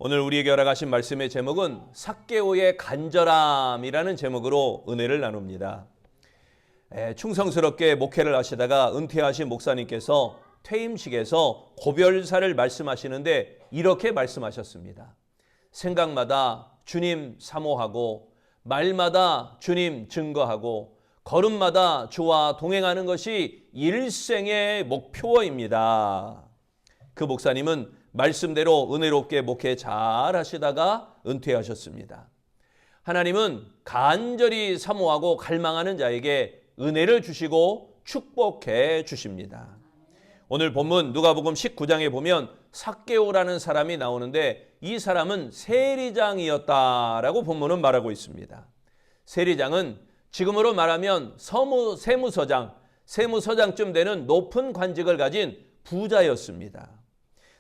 오늘 우리에게 허락하신 말씀의 제목은 삭개오의 간절함이라는 제목으로 은혜를 나눕니다. 충성스럽게 목회를 하시다가 은퇴하신 목사님께서 퇴임식에서 고별사를 말씀하시는데 이렇게 말씀하셨습니다. 생각마다 주님 사모하고 말마다 주님 증거하고 걸음마다 주와 동행하는 것이 일생의 목표입니다. 그 목사님은 말씀대로 은혜롭게 목회 잘 하시다가 은퇴하셨습니다. 하나님은 간절히 사모하고 갈망하는 자에게 은혜를 주시고 축복해 주십니다. 오늘 본문 누가복음 19장에 보면 삭개오라는 사람이 나오는데 이 사람은 세리장이었다라고 본문은 말하고 있습니다. 세리장은 지금으로 말하면 세무서장쯤 되는 높은 관직을 가진 부자였습니다.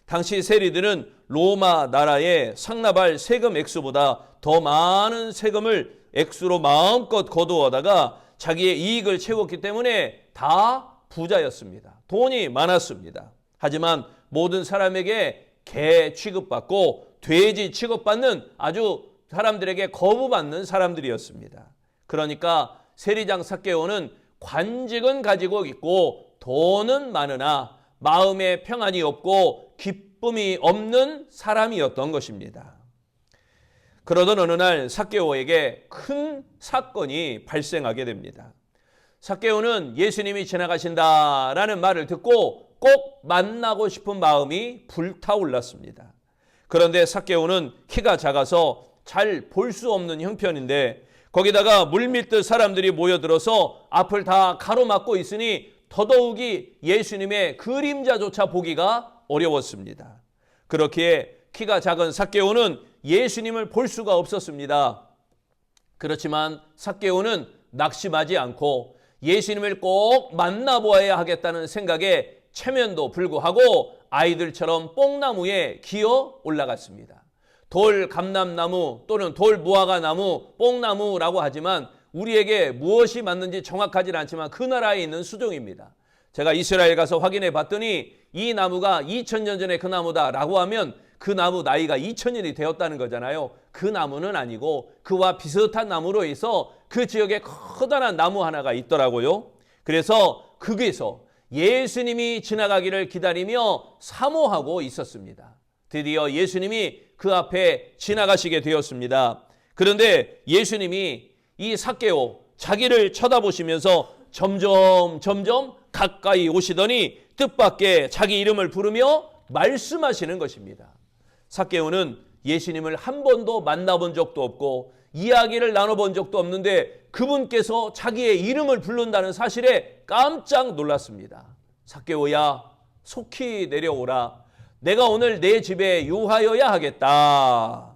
당시 세리들은 로마 나라의 상납할 세금 액수보다 더 많은 세금을 액수로 마음껏 거두어다가 자기의 이익을 채웠기 때문에 다 부자였습니다. 돈이 많았습니다. 하지만 모든 사람에게 개 취급받고 돼지 취급받는 아주 사람들에게 거부받는 사람들이었습니다. 그러니까 세리장 삭개오는 관직은 가지고 있고 돈은 많으나 마음에 평안이 없고 기쁨이 없는 사람이었던 것입니다. 그러던 어느 날 삭개오에게 큰 사건이 발생하게 됩니다. 삭개오는 예수님이 지나가신다라는 말을 듣고 꼭 만나고 싶은 마음이 불타올랐습니다. 그런데 삭개오는 키가 작아서 잘 볼 수 없는 형편인데 거기다가 물밀듯 사람들이 모여들어서 앞을 다 가로막고 있으니 더더욱이 예수님의 그림자조차 보기가 어려웠습니다. 그렇기에 키가 작은 삭개오는 예수님을 볼 수가 없었습니다. 그렇지만 삭개오는 낙심하지 않고 예수님을 꼭 만나보아야 하겠다는 생각에 체면도 불구하고 아이들처럼 뽕나무에 기어 올라갔습니다. 돌 감람나무 또는 돌 무화과나무, 뽕나무라고 하지만 우리에게 무엇이 맞는지 정확하진 않지만 그 나라에 있는 수종입니다. 제가 이스라엘 가서 확인해 봤더니 이 나무가 2000년 전에 그 나무다라고 하면 그 나무 나이가 2000년이 되었다는 거잖아요. 그 나무는 아니고 그와 비슷한 나무로 해서 그 지역에 커다란 나무 하나가 있더라고요. 그래서 거기서 예수님이 지나가기를 기다리며 사모하고 있었습니다. 드디어 예수님이 그 앞에 지나가시게 되었습니다. 그런데 예수님이 이 삭개오 자기를 쳐다보시면서 점점 가까이 오시더니 뜻밖의 자기 이름을 부르며 말씀하시는 것입니다. 삭개오는 예수님을 한 번도 만나본 적도 없고 이야기를 나눠본 적도 없는데 그분께서 자기의 이름을 부른다는 사실에 깜짝 놀랐습니다. 삭개오야, 속히 내려오라. 내가 오늘 내 집에 유하여야 하겠다.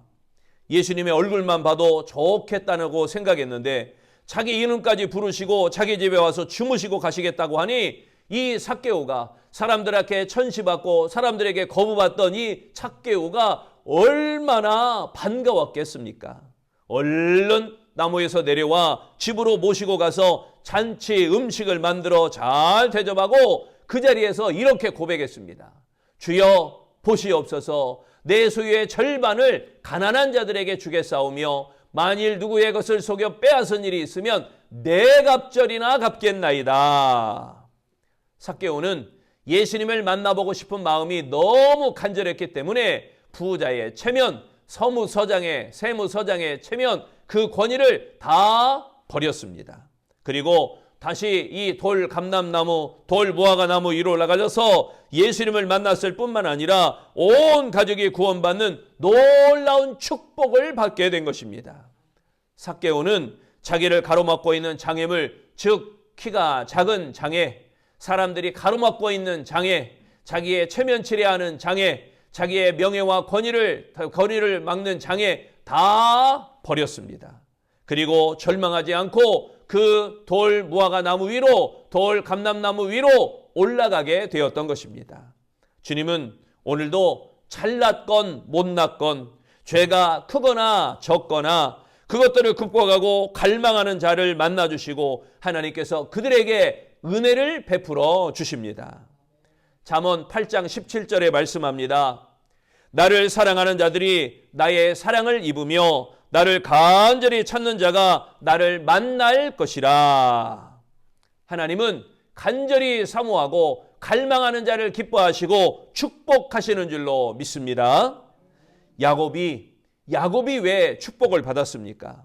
예수님의 얼굴만 봐도 좋겠다고 생각했는데 자기 이름까지 부르시고 자기 집에 와서 주무시고 가시겠다고 하니 이 삭개오가 사람들에게 천시받고 사람들에게 거부받던 이 삭개오가 얼마나 반가웠겠습니까? 얼른 나무에서 내려와 집으로 모시고 가서 잔치 음식을 만들어 잘 대접하고 그 자리에서 이렇게 고백했습니다. 주여 보시옵소서. 내 소유의 절반을 가난한 자들에게 주겠사오며 만일 누구의 것을 속여 빼앗은 일이 있으면 내 갑절이나 갚겠나이다. 삭개오는 예수님을 만나보고 싶은 마음이 너무 간절했기 때문에 부자의 체면, 세무서장의 체면, 그 권위를 다 버렸습니다. 그리고 다시 이 돌 감람나무, 돌 무화과나무 위로 올라가셔서 예수님을 만났을 뿐만 아니라 온 가족이 구원받는 놀라운 축복을 받게 된 것입니다. 삭개오는 자기를 가로막고 있는 장애물, 즉 키가 작은 장애, 사람들이 가로막고 있는 장애, 자기의 체면치레하는 장애, 자기의 명예와 권위를 막는 장애 다 버렸습니다. 그리고 절망하지 않고 그 돌 무화과 나무 위로, 돌 감람나무 위로 올라가게 되었던 것입니다. 주님은 오늘도 잘났건 못났건 죄가 크거나 적거나 그것들을 극복하고 갈망하는 자를 만나주시고 하나님께서 그들에게 은혜를 베풀어 주십니다. 잠언 8장 17절에 말씀합니다. 나를 사랑하는 자들이 나의 사랑을 입으며 나를 간절히 찾는 자가 나를 만날 것이라. 하나님은 간절히 사모하고 갈망하는 자를 기뻐하시고 축복하시는 줄로 믿습니다. 야곱이 왜 축복을 받았습니까?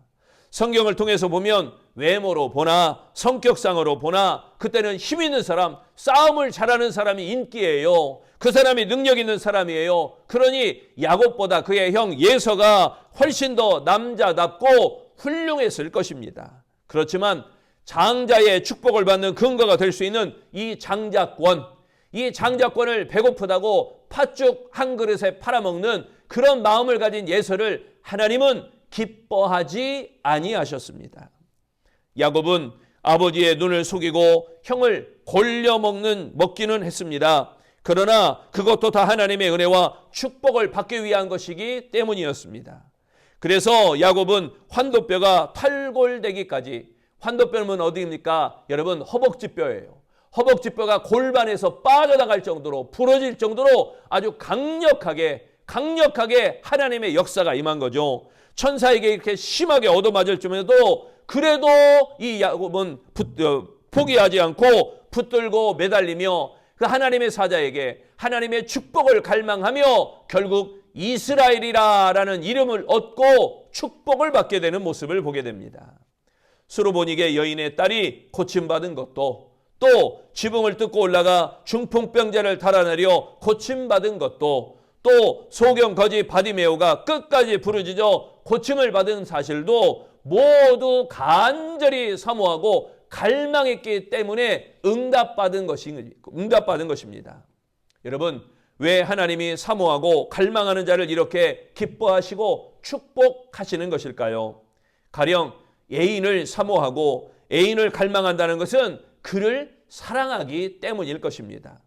성경을 통해서 보면 외모로 보나 성격상으로 보나 그때는 힘 있는 사람, 싸움을 잘하는 사람이 인기예요. 그 사람이 능력 있는 사람이에요. 그러니 야곱보다 그의 형 예서가 훨씬 더 남자답고 훌륭했을 것입니다. 그렇지만 장자의 축복을 받는 근거가 될 수 있는 이 장자권을 배고프다고 팥죽 한 그릇에 팔아먹는 그런 마음을 가진 예서를 하나님은 기뻐하지 아니하셨습니다. 야곱은 아버지의 눈을 속이고 형을 골려 먹기는 했습니다. 그러나 그것도 다 하나님의 은혜와 축복을 받기 위한 것이기 때문이었습니다. 그래서 야곱은 환도뼈가 탈골되기까지, 환도뼈는 어디입니까? 여러분, 허벅지뼈예요. 허벅지뼈가 골반에서 빠져나갈 정도로, 부러질 정도로 아주 강력하게 하나님의 역사가 임한 거죠. 천사에게 이렇게 심하게 얻어맞을 쯤에도 그래도 이 야곱은 포기하지 않고 붙들고 매달리며 그 하나님의 사자에게 하나님의 축복을 갈망하며 결국 이스라엘이라는 이름을 얻고 축복을 받게 되는 모습을 보게 됩니다. 수르보닉의 여인의 딸이 고침받은 것도, 또 지붕을 뜯고 올라가 중풍병자를 달아내려 고침받은 것도, 또 소경 거지 바디메오가 끝까지 부르짖어 고침을 받은 사실도 모두 간절히 사모하고 갈망했기 때문에 응답받은 것입니다. 여러분, 왜 하나님이 사모하고 갈망하는 자를 이렇게 기뻐하시고 축복하시는 것일까요? 가령 애인을 사모하고 애인을 갈망한다는 것은 그를 사랑하기 때문일 것입니다.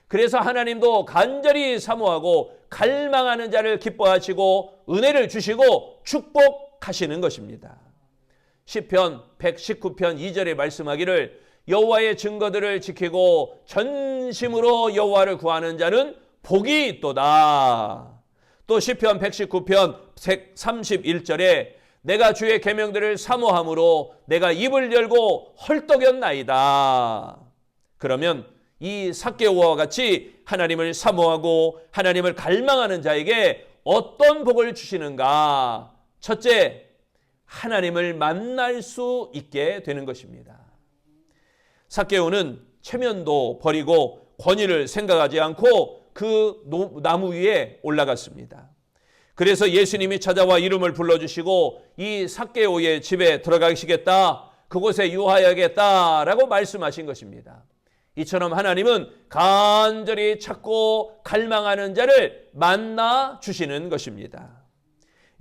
그래서 하나님도 간절히 사모하고 갈망하는 자를 기뻐하시고 은혜를 주시고 축복하시는 것입니다. 시편 119편 2절에 말씀하기를 여호와의 증거들을 지키고 전심으로 여호와를 구하는 자는 복이 있도다. 또 시편 119편 131절에 내가 주의 계명들을 사모함으로 내가 입을 열고 헐떡였나이다. 그러면 이 삭개오와 같이 하나님을 사모하고 하나님을 갈망하는 자에게 어떤 복을 주시는가? 첫째, 하나님을 만날 수 있게 되는 것입니다. 삭개오는 체면도 버리고 권위를 생각하지 않고 그 나무 위에 올라갔습니다. 그래서 예수님이 찾아와 이름을 불러주시고 이 삭개오의 집에 들어가시겠다, 그곳에 유하여야겠다라고 말씀하신 것입니다. 이처럼 하나님은 간절히 찾고 갈망하는 자를 만나 주시는 것입니다.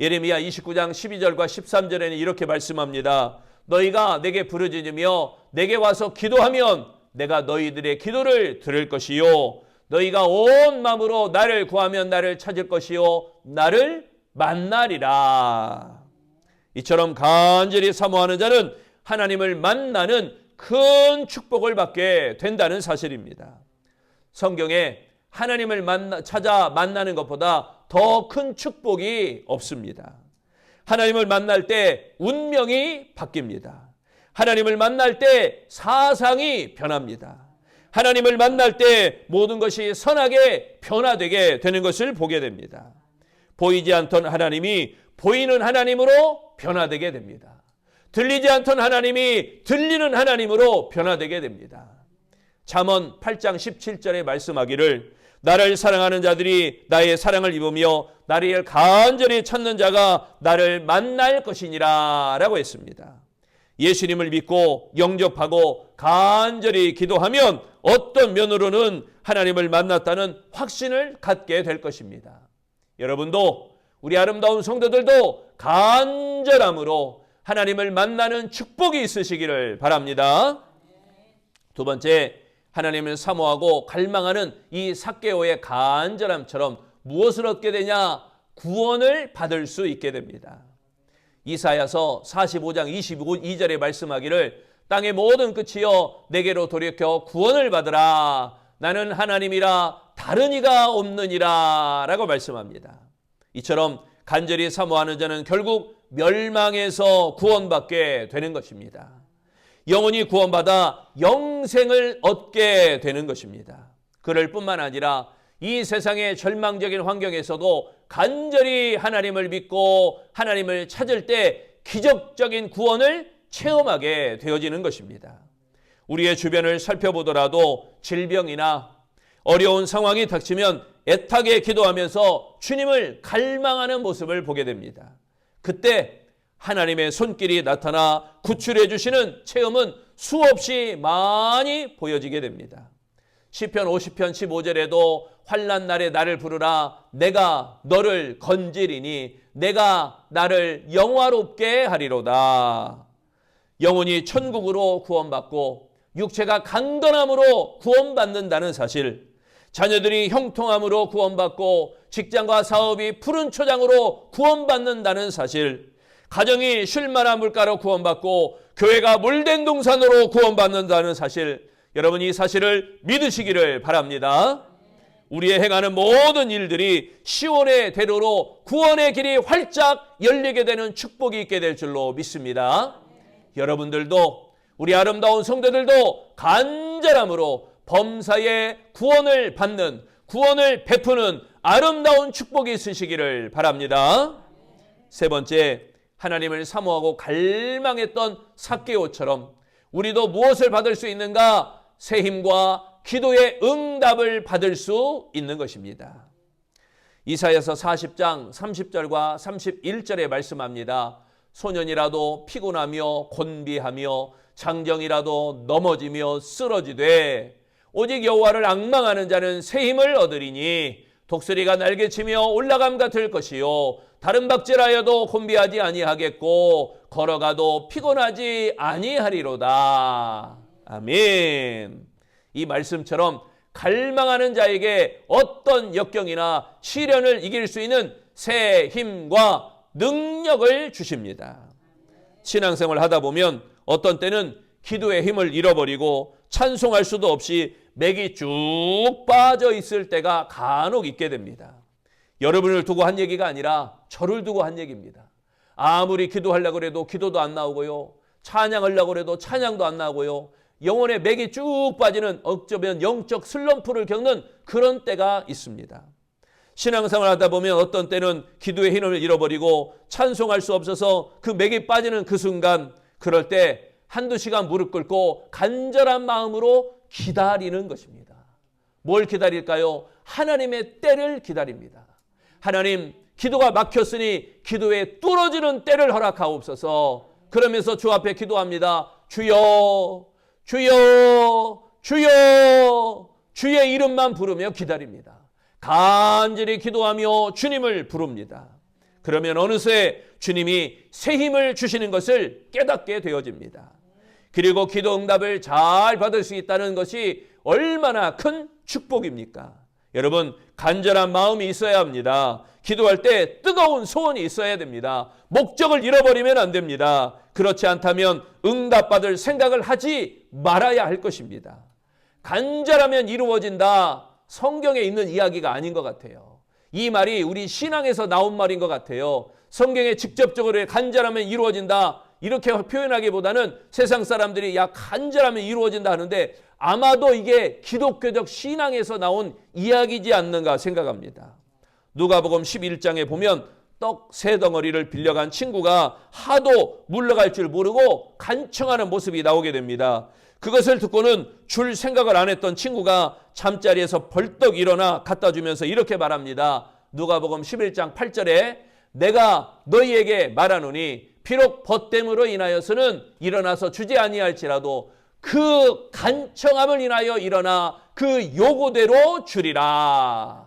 예레미야 29장 12절과 13절에는 이렇게 말씀합니다. 너희가 내게 부르짖으며 내게 와서 기도하면 내가 너희들의 기도를 들을 것이요 너희가 온 마음으로 나를 구하면 나를 찾을 것이요 나를 만나리라. 이처럼 간절히 사모하는 자는 하나님을 만나는 큰 축복을 받게 된다는 사실입니다. 성경에 하나님을 찾아 만나는 것보다 더 큰 축복이 없습니다. 하나님을 만날 때 운명이 바뀝니다. 하나님을 만날 때 사상이 변합니다. 하나님을 만날 때 모든 것이 선하게 변화되게 되는 것을 보게 됩니다. 보이지 않던 하나님이 보이는 하나님으로 변화되게 됩니다. 들리지 않던 하나님이 들리는 하나님으로 변화되게 됩니다. 잠언 8장 17절에 말씀하기를 나를 사랑하는 자들이 나의 사랑을 입으며 나를 간절히 찾는 자가 나를 만날 것이니라 라고 했습니다. 예수님을 믿고 영접하고 간절히 기도하면 어떤 면으로는 하나님을 만났다는 확신을 갖게 될 것입니다. 여러분도, 우리 아름다운 성도들도 간절함으로 하나님을 만나는 축복이 있으시기를 바랍니다. 두 번째, 하나님을 사모하고 갈망하는 이 삭개오의 간절함처럼 무엇을 얻게 되냐? 구원을 받을 수 있게 됩니다. 이사야서 45장 22절에 말씀하기를 땅의 모든 끝이여 내게로 돌이켜 구원을 받으라. 나는 하나님이라 다른 이가 없느니라 라고 말씀합니다. 이처럼 간절히 사모하는 자는 결국 멸망에서 구원받게 되는 것입니다. 영혼이 구원받아 영생을 얻게 되는 것입니다. 그럴 뿐만 아니라 이 세상의 절망적인 환경에서도 간절히 하나님을 믿고 하나님을 찾을 때 기적적인 구원을 체험하게 되어지는 것입니다. 우리의 주변을 살펴보더라도 질병이나 어려운 상황이 닥치면 애타게 기도하면서 주님을 갈망하는 모습을 보게 됩니다. 그때 하나님의 손길이 나타나 구출해 주시는 체험은 수없이 많이 보여지게 됩니다. 시편 50편 15절에도 환난 날에 나를 부르라 내가 너를 건지리니 내가 나를 영화롭게 하리로다. 영혼이 천국으로 구원받고 육체가 강건함으로 구원받는다는 사실, 자녀들이 형통함으로 구원받고 직장과 사업이 푸른 초장으로 구원받는다는 사실, 가정이 쉴만한 물가로 구원받고 교회가 물된 동산으로 구원받는다는 사실, 여러분 이 사실을 믿으시기를 바랍니다. 우리의 행하는 모든 일들이 시온의 대로로 구원의 길이 활짝 열리게 되는 축복이 있게 될 줄로 믿습니다. 여러분들도 우리 아름다운 성도들도 간절함으로 범사의 구원을 받는, 구원을 베푸는 아름다운 축복이 있으시기를 바랍니다. 세 번째, 하나님을 사모하고 갈망했던 삭개오처럼 우리도 무엇을 받을 수 있는가? 새 힘과 기도의 응답을 받을 수 있는 것입니다. 이사야서 40장 30절과 31절에 말씀합니다. 소년이라도 피곤하며 곤비하며 장정이라도 넘어지며 쓰러지되 오직 여호와를 앙망하는 자는 새 힘을 얻으리니 독수리가 날개치며 올라감 같을 것이요 다른 박질하여도 곤비하지 아니하겠고 걸어가도 피곤하지 아니하리로다. 아멘. 이 말씀처럼 갈망하는 자에게 어떤 역경이나 시련을 이길 수 있는 새 힘과 능력을 주십니다. 신앙생활 하다 보면 어떤 때는 기도의 힘을 잃어버리고 찬송할 수도 없이 맥이 쭉 빠져 있을 때가 간혹 있게 됩니다. 여러분을 두고 한 얘기가 아니라 저를 두고 한 얘기입니다. 아무리 기도하려고 해도 기도도 안 나오고요. 찬양하려고 해도 찬양도 안 나오고요. 영혼의 맥이 쭉 빠지는 어쩌면 영적 슬럼프를 겪는 그런 때가 있습니다. 신앙생활 하다 보면 어떤 때는 기도의 힘을 잃어버리고 찬송할 수 없어서 그 맥이 빠지는 그 순간, 그럴 때 한두 시간 무릎 꿇고 간절한 마음으로 기다리는 것입니다. 뭘 기다릴까요? 하나님의 때를 기다립니다. 하나님, 기도가 막혔으니 기도에 뚫어지는 때를 허락하옵소서. 그러면서 주 앞에 기도합니다. 주여, 주여, 주여, 주의 이름만 부르며 기다립니다. 간절히 기도하며 주님을 부릅니다. 그러면 어느새 주님이 새 힘을 주시는 것을 깨닫게 되어집니다. 그리고 기도 응답을 잘 받을 수 있다는 것이 얼마나 큰 축복입니까? 여러분, 간절한 마음이 있어야 합니다. 기도할 때 뜨거운 소원이 있어야 됩니다. 목적을 잃어버리면 안 됩니다. 그렇지 않다면 응답받을 생각을 하지 말아야 할 것입니다. 간절하면 이루어진다. 성경에 있는 이야기가 아닌 것 같아요. 이 말이 우리 신앙에서 나온 말인 것 같아요. 성경에 직접적으로 간절하면 이루어진다 이렇게 표현하기보다는 세상 사람들이 야 간절하면 이루어진다 하는데 아마도 이게 기독교적 신앙에서 나온 이야기지 않는가 생각합니다. 누가복음 11장에 보면 떡 3덩어리를 빌려간 친구가 하도 물러갈 줄 모르고 간청하는 모습이 나오게 됩니다. 그것을 듣고는 줄 생각을 안 했던 친구가 잠자리에서 벌떡 일어나 갖다 주면서 이렇게 말합니다. 누가복음 11장 8절에 내가 너희에게 말하노니 비록 벗됨으로 인하여서는 일어나서 주지 아니할지라도 그 간청함을 인하여 일어나 그 요구대로 주리라.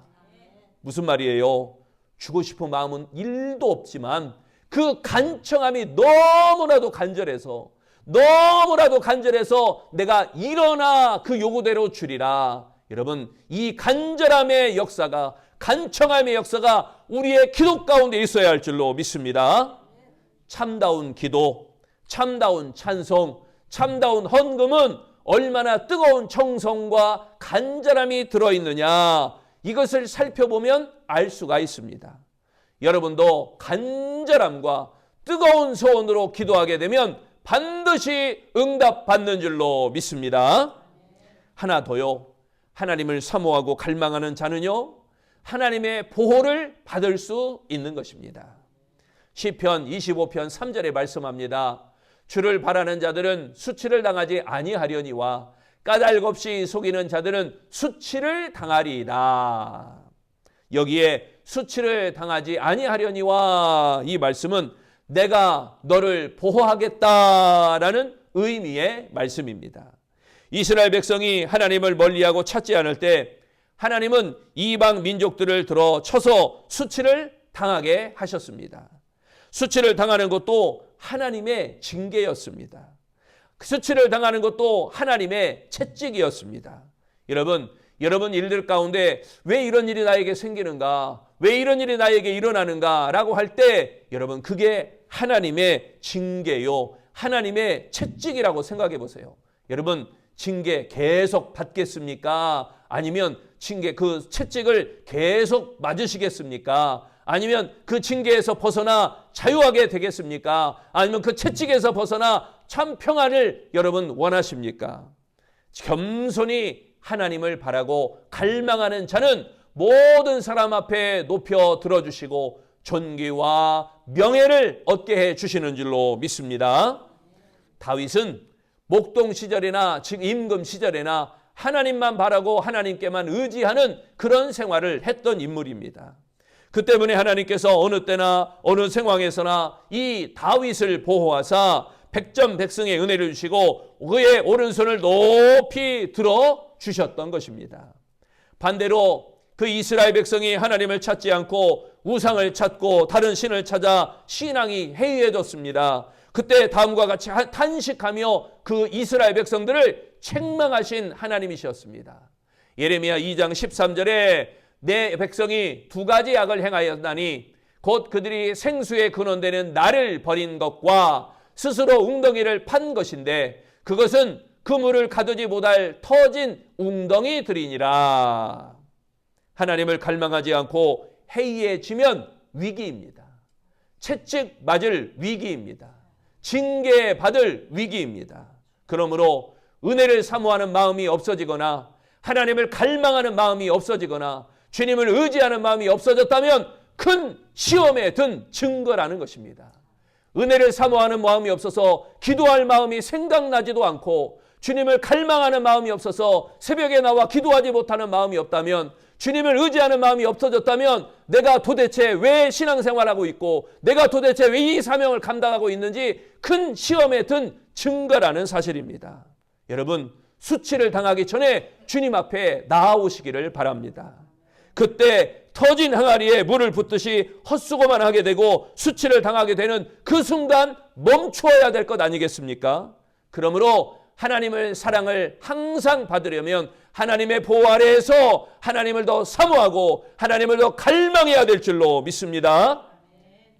무슨 말이에요? 주고 싶은 마음은 1도 없지만 그 간청함이 너무나도 간절해서 내가 일어나 그 요구대로 주리라. 여러분, 이 간절함의 역사가, 간청함의 역사가 우리의 기도 가운데 있어야 할 줄로 믿습니다. 참다운 기도, 참다운 찬송, 참다운 헌금은 얼마나 뜨거운 정성과 간절함이 들어있느냐, 이것을 살펴보면 알 수가 있습니다. 여러분도 간절함과 뜨거운 소원으로 기도하게 되면 반드시 응답받는 줄로 믿습니다. 하나 더요. 하나님을 사모하고 갈망하는 자는요, 하나님의 보호를 받을 수 있는 것입니다. 시편 25편 3절에 말씀합니다. 주를 바라는 자들은 수치를 당하지 아니하려니와 까닭없이 속이는 자들은 수치를 당하리이다. 여기에 수치를 당하지 아니하려니와 이 말씀은 내가 너를 보호하겠다라는 의미의 말씀입니다. 이스라엘 백성이 하나님을 멀리하고 찾지 않을 때 하나님은 이방 민족들을 들어 쳐서 수치를 당하게 하셨습니다. 수치를 당하는 것도 하나님의 징계였습니다. 수치를 당하는 것도 하나님의 채찍이었습니다. 여러분 일들 가운데 왜 이런 일이 나에게 생기는가? 왜 이런 일이 나에게 일어나는가? 라고 할 때 여러분 그게 하나님의 징계요, 하나님의 채찍이라고 생각해 보세요. 여러분 징계 계속 받겠습니까? 아니면 징계 그 채찍을 계속 맞으시겠습니까? 아니면 그 징계에서 벗어나 자유하게 되겠습니까? 아니면 그 채찍에서 벗어나 참 평안을 여러분 원하십니까? 겸손히 하나님을 바라고 갈망하는 자는 모든 사람 앞에 높여 들어주시고 존귀와 명예를 얻게 해주시는 줄로 믿습니다. 다윗은 목동 시절이나 즉 임금 시절에나 하나님만 바라고 하나님께만 의지하는 그런 생활을 했던 인물입니다. 그 때문에 하나님께서 어느 때나 어느 상황에서나 이 다윗을 보호하사 백전백승의 은혜를 주시고 그의 오른손을 높이 들어 주셨던 것입니다. 반대로 그 이스라엘 백성이 하나님을 찾지 않고 우상을 찾고 다른 신을 찾아 신앙이 해이해졌습니다. 그때 다음과 같이 탄식하며 그 이스라엘 백성들을 책망하신 하나님이셨습니다. 예레미야 2장 13절에 내 백성이 두 가지 악을 행하였나니 곧 그들이 생수의 근원되는 나를 버린 것과 스스로 웅덩이를 판 것인데 그것은 그물을 가두지 못할 터진 웅덩이들이니라. 하나님을 갈망하지 않고 해이해지면 위기입니다. 채찍 맞을 위기입니다. 징계받을 위기입니다. 그러므로 은혜를 사모하는 마음이 없어지거나 하나님을 갈망하는 마음이 없어지거나 주님을 의지하는 마음이 없어졌다면 큰 시험에 든 증거라는 것입니다. 은혜를 사모하는 마음이 없어서 기도할 마음이 생각나지도 않고 주님을 갈망하는 마음이 없어서 새벽에 나와 기도하지 못하는 마음이 없다면 주님을 의지하는 마음이 없어졌다면 내가 도대체 왜 신앙생활하고 있고 내가 도대체 왜 이 사명을 감당하고 있는지 큰 시험에 든 증거라는 사실입니다. 여러분 수치를 당하기 전에 주님 앞에 나아오시기를 바랍니다. 그때 터진 항아리에 물을 붓듯이 헛수고만 하게 되고 수치를 당하게 되는 그 순간 멈추어야 될 것 아니겠습니까? 그러므로 하나님의 사랑을 항상 받으려면 하나님의 보호 아래에서 하나님을 더 사모하고 하나님을 더 갈망해야 될 줄로 믿습니다.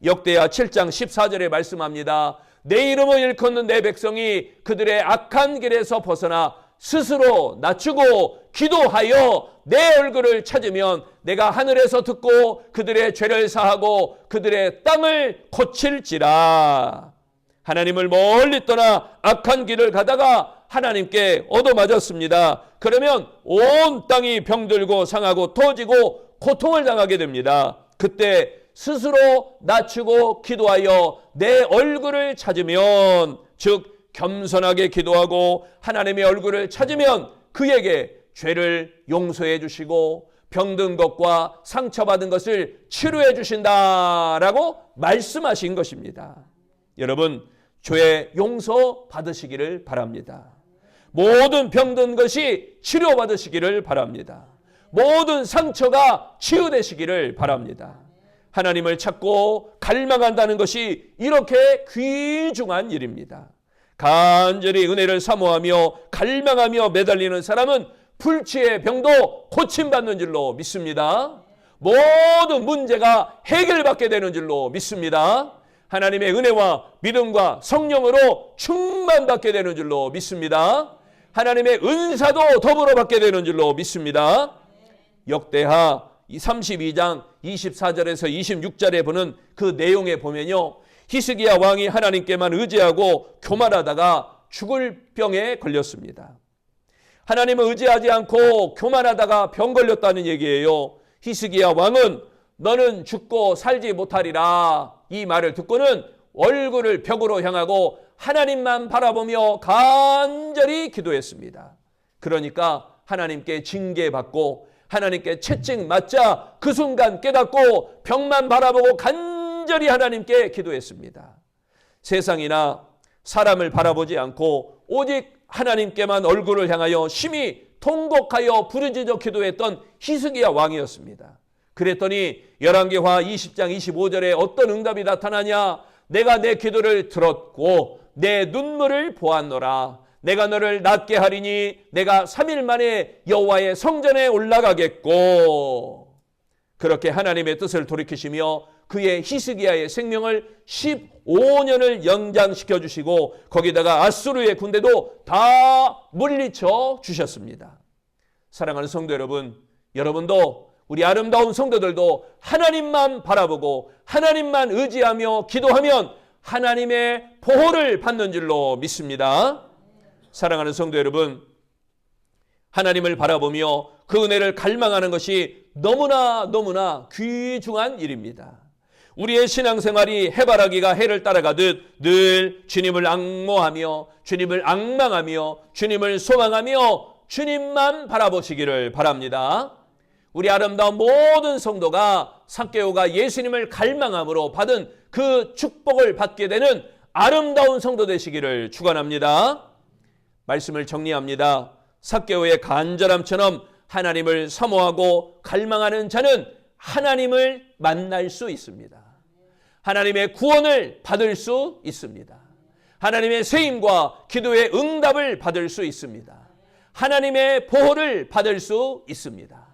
역대하 7장 14절에 말씀합니다. 내 이름을 일컫는 내 백성이 그들의 악한 길에서 벗어나 스스로 낮추고 기도하여 내 얼굴을 찾으면 내가 하늘에서 듣고 그들의 죄를 사하고 그들의 땅을 고칠지라. 하나님을 멀리 떠나 악한 길을 가다가 하나님께 얻어맞았습니다. 그러면 온 땅이 병들고 상하고 터지고 고통을 당하게 됩니다. 그때 스스로 낮추고 기도하여 내 얼굴을 찾으면 즉 겸손하게 기도하고 하나님의 얼굴을 찾으면 그에게 죄를 용서해 주시고 병든 것과 상처받은 것을 치료해 주신다라고 말씀하신 것입니다. 여러분 죄 용서 받으시기를 바랍니다. 모든 병든 것이 치료받으시기를 바랍니다. 모든 상처가 치유되시기를 바랍니다. 하나님을 찾고 갈망한다는 것이 이렇게 귀중한 일입니다. 간절히 은혜를 사모하며 갈망하며 매달리는 사람은 불치의 병도 고침받는 줄로 믿습니다. 모든 문제가 해결받게 되는 줄로 믿습니다. 하나님의 은혜와 믿음과 성령으로 충만받게 되는 줄로 믿습니다. 하나님의 은사도 더불어 받게 되는 줄로 믿습니다. 역대하 32장 24절에서 26절에 보는 그 내용에 보면요, 히스기야 왕이 하나님께만 의지하고 교만하다가 죽을 병에 걸렸습니다. 하나님을 의지하지 않고 교만하다가 병 걸렸다는 얘기예요. 히스기야 왕은 너는 죽고 살지 못하리라, 이 말을 듣고는 얼굴을 벽으로 향하고 하나님만 바라보며 간절히 기도했습니다. 그러니까 하나님께 징계받고 하나님께 채찍 맞자 그 순간 깨닫고 벽만 바라보고 간절히 하나님께 기도했습니다. 세상이나 사람을 바라보지 않고 오직 하나님께만 얼굴을 향하여 심히 통곡하여 부르짖어 기도했던 히스기야 왕이었습니다. 그랬더니 열왕기하 20장 25절에 어떤 응답이 나타나냐? 내가 내 기도를 들었고 내 눈물을 보았노라. 내가 너를 낫게 하리니 내가 3일 만에 여호와의 성전에 올라가겠고. 그렇게 하나님의 뜻을 돌이키시며 그의 히스기야의 생명을 15년을 연장시켜 주시고 거기다가 아수르의 군대도 다 물리쳐 주셨습니다. 사랑하는 성도 여러분, 여러분도 우리 아름다운 성도들도 하나님만 바라보고 하나님만 의지하며 기도하면 하나님의 보호를 받는 줄로 믿습니다. 사랑하는 성도 여러분, 하나님을 바라보며 그 은혜를 갈망하는 것이 너무나 귀중한 일입니다. 우리의 신앙생활이 해바라기가 해를 따라가듯 늘 주님을 앙모하며 주님을 앙망하며 주님을 소망하며 주님만 바라보시기를 바랍니다. 우리 아름다운 모든 성도가 삭개오가 예수님을 갈망함으로 받은 그 축복을 받게 되는 아름다운 성도 되시기를 축원합니다. 말씀을 정리합니다. 삭개오의 간절함처럼 하나님을 사모하고 갈망하는 자는 하나님을 만날 수 있습니다. 하나님의 구원을 받을 수 있습니다. 하나님의 세임과 기도의 응답을 받을 수 있습니다. 하나님의 보호를 받을 수 있습니다.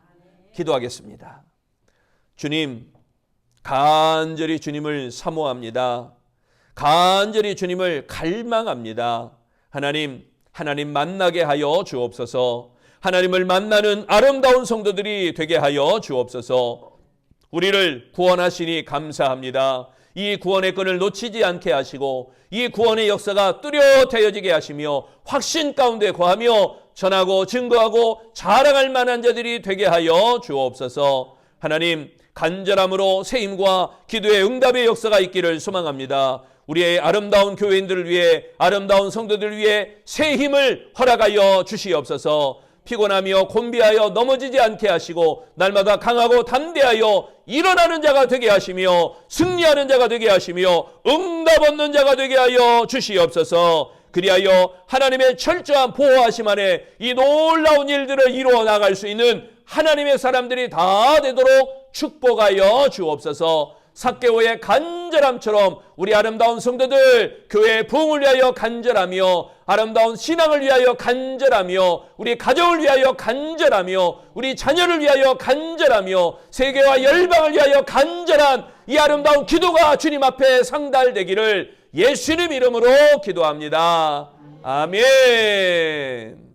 기도하겠습니다. 주님, 간절히 주님을 사모합니다. 간절히 주님을 갈망합니다. 하나님 만나게 하여 주옵소서. 하나님을 만나는 아름다운 성도들이 되게 하여 주옵소서. 우리를 구원하시니 감사합니다. 이 구원의 끈을 놓치지 않게 하시고 이 구원의 역사가 뚜렷해지게 하시며 확신 가운데 거하며 전하고 증거하고 자랑할 만한 자들이 되게 하여 주옵소서. 하나님, 간절함으로 세임과 기도의 응답의 역사가 있기를 소망합니다. 우리의 아름다운 교회인들을 위해, 아름다운 성도들을 위해 새 힘을 허락하여 주시옵소서. 피곤하며 곤비하여 넘어지지 않게 하시고 날마다 강하고 담대하여 일어나는 자가 되게 하시며 승리하는 자가 되게 하시며 응답 얻는 자가 되게 하여 주시옵소서. 그리하여 하나님의 철저한 보호하심 안에 이 놀라운 일들을 이루어 나갈 수 있는 하나님의 사람들이 다 되도록 축복하여 주옵소서. 삭개오의 간절함처럼 우리 아름다운 성도들 교회의 부흥을 위하여 간절하며 아름다운 신앙을 위하여 간절하며 우리 가정을 위하여 간절하며 우리 자녀를 위하여 간절하며 세계와 열방을 위하여 간절한 이 아름다운 기도가 주님 앞에 상달되기를 예수님 이름으로 기도합니다. 아멘.